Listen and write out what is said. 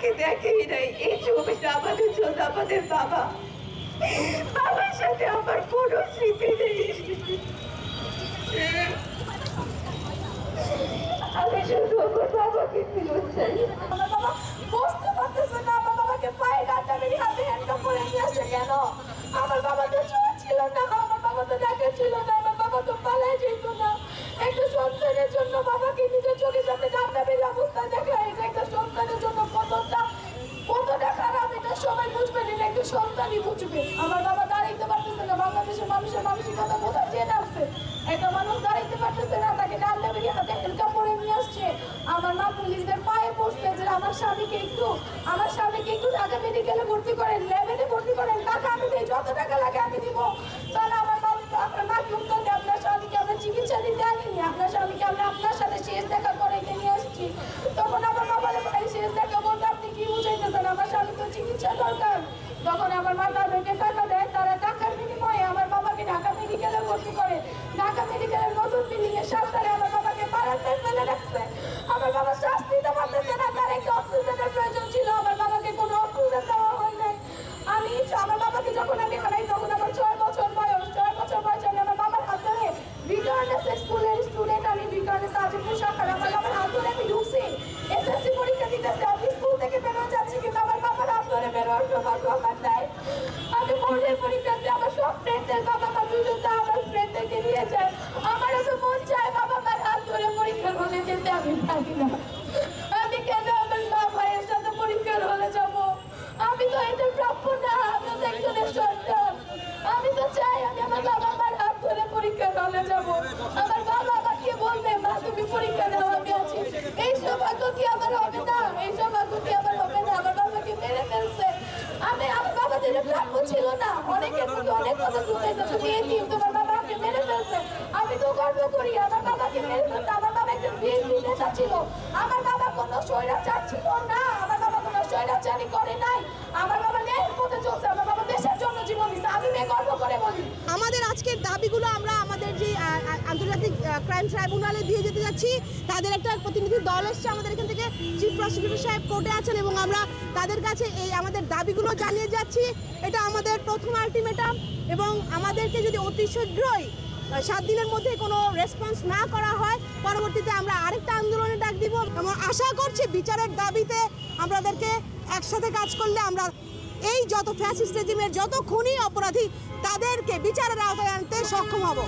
বাবাকে দেখেই নাই। এই ছবিটা আমাদের জন্য আমাদের বাবা, বাবার সাথে আমার কোনো স্মৃতি নেই। আমি শুধু আমার বাবাকে ফিরত চাই। আমার বাবা বুঝতে পারতেছে না আমার বাবাকে পায়ে গাঁটা মেরে হাতে হ্যান্ডকাপ করে নিয়ে আসছে কেন। আমার বাবা তো চোর ছিল না, আমার বাবা তো ডাকাত ছিল না, আমার বাবা তো পালায় যেত না। একটা সন্তানের জন্য বাবাকে নিজের চোখের সামনে গাঁটা মেরে অবস্থা দেখা, এটা একটা সন্তানের জন্য কতটা খারাপ এটা সবাই বুঝবে না, একটা সন্তানই বুঝবে। আমার বাবা দাঁড়াইতে পারতেছে না, বাংলাদেশের মানুষের মানসিকতা কোথায় জেনে আসছে। একটা মানুষ দাঁড়াইতে পারতেছে না, তাকে ডান্ডা বেরিয়ে হাতে হ্যান্ডকাপ করে নিয়ে আসছে। আমার মা পুলিশদের পায়ে পড়ছে যে আমার স্বামীকে একটু ঢাকা মেডিকেলে ভর্তি করেন, ল্যাবে ভর্তি করেন, টাকা আমি দিই, যত টাকা লাগে আমি দিব। তাহলে আমার মাকে উত্তর দেয়, আপনার স্বামীকে আমরা চিকিৎসা দিতে আনিনি, আপনার স্বামীকে আমরা আপনার সাথে শেষ দেখা করে নিয়ে আসছি। তখন আমার মা বলে শেষ দেখা বলতে আপনি কি বুঝাইতেছেন, আমার স্বামী তো চিকিৎসা দরকার। তখন আমার মা তাদেরকে টাকা দেয়, তারা টাকার বিনিময়ে আমার বাবাকে ঢাকা মেডিকেলে ভর্তি করে। ঢাকা মেডিকেলের নতুন বিল্ডিং এর সামনে আমার বাবাকে বারান্দায় ফেলে রাখছে। আমার বাবা শ্বাস নিতে পারতেছে না, তার একটা অক্সিজেনের প্রয়োজন ছিল, আমার বাবাকে কোনো অক্সিজেন দেওয়া হয় নাই। আমার বাবাকে যখন আমি হারাই তখন আমার 6 বছর বয়স। আমি আমার বাবার হাত ধরে ভিকারনেস স্কুলের স্টুডেন্ট, আমি ভিকারনেস আজিমপুর শাখার, আমার বাবার হাত ধরে আমি ঢুকছি এসএসসি পরীক্ষা দিতেছি। আমি স্কুল থেকে বেরোয় যাচ্ছি কিন্তু আমার বাবার হাত ধরে বেরোয়ার সৌভাগ্য আমার নাই। আমি বোর্ডের পরীক্ষাতে আমার সব ফ্রেন্ডদের বাবা মা দুজনটা আমার ফ্রেন্ডদেরকে নিয়ে যায়। আমার তো মন চায় বাবা মার হাত ধরে পরীক্ষার হলে যেতে, আমি পারি না। আমি কেন আমার মা ভাইয়ের সাথে পরীক্ষার হলে যাব? আমি তো এটা প্রাপ্য না, আমি তো একজনের সন্তান। আমি তো চাই আমি আমার বাবা মার হাত ধরে পরীক্ষার হলে যাব। আমার বাবা আমাকে বলবে মা তুমি পরীক্ষা দাও, আমি আছি। এই সৌভাগ্য কি আমার হবে না? এই সৌভাগ্য কি আমার হবে না? আমার বাবাকে মেরে ফেলছে। আমার বাবা যেটা প্রাপ্য ছিল না, অনেকের মধ্যে অনেক কথা শুনতেছে, তুমি এই দিন তোমার বাবাকে মেরে ফেলছে। আমি তো গর্ব করি আমার বাবাকে মেরে ফেলছে। আমার বাবা একজন বিএনপি নেতা ছিল, আমার বাবা কোনো স্বৈরাচার ছিল না, আমার বাবা কোনো স্বৈরাচারই করে নাই। আমার বাবা ন্যায়ের পথে চলছে, আমার বাবা দেশের জন্য জীবন দিচ্ছে, আমি গর্ব করে বলি। আমাদের আজকের দাবিগুলো আমরা আমাদের যে আন্তর্জাতিক ক্রাইম ট্রাইব্যুনালে দিয়ে যেতে যাচ্ছি। তাদের একটা প্রতিনিধি দল এসছে আমাদের এখান থেকে, চিফ প্রসিকিউটর সাহেব কোর্টে আছেন এবং আমরা তাদের কাছে এই আমাদের দাবিগুলো জানিয়ে যাচ্ছি। এটা আমাদের প্রথম আলটিমেটাম এবং আমাদেরকে যদি অতি শীঘ্রই 7 দিনের মধ্যে কোনো রেসপন্স না করা হয়, পরবর্তীতে আমরা আরেকটা আন্দোলনের ডাক দিব এবং আশা করছি বিচারের দাবিতে আমাদেরকে একসাথে কাজ করলে আমরা এই যত ফ্যাসিস্ট রেজিমের যত খুনি অপরাধী তাদেরকে বিচারের আওতায় আনতে সক্ষম হব।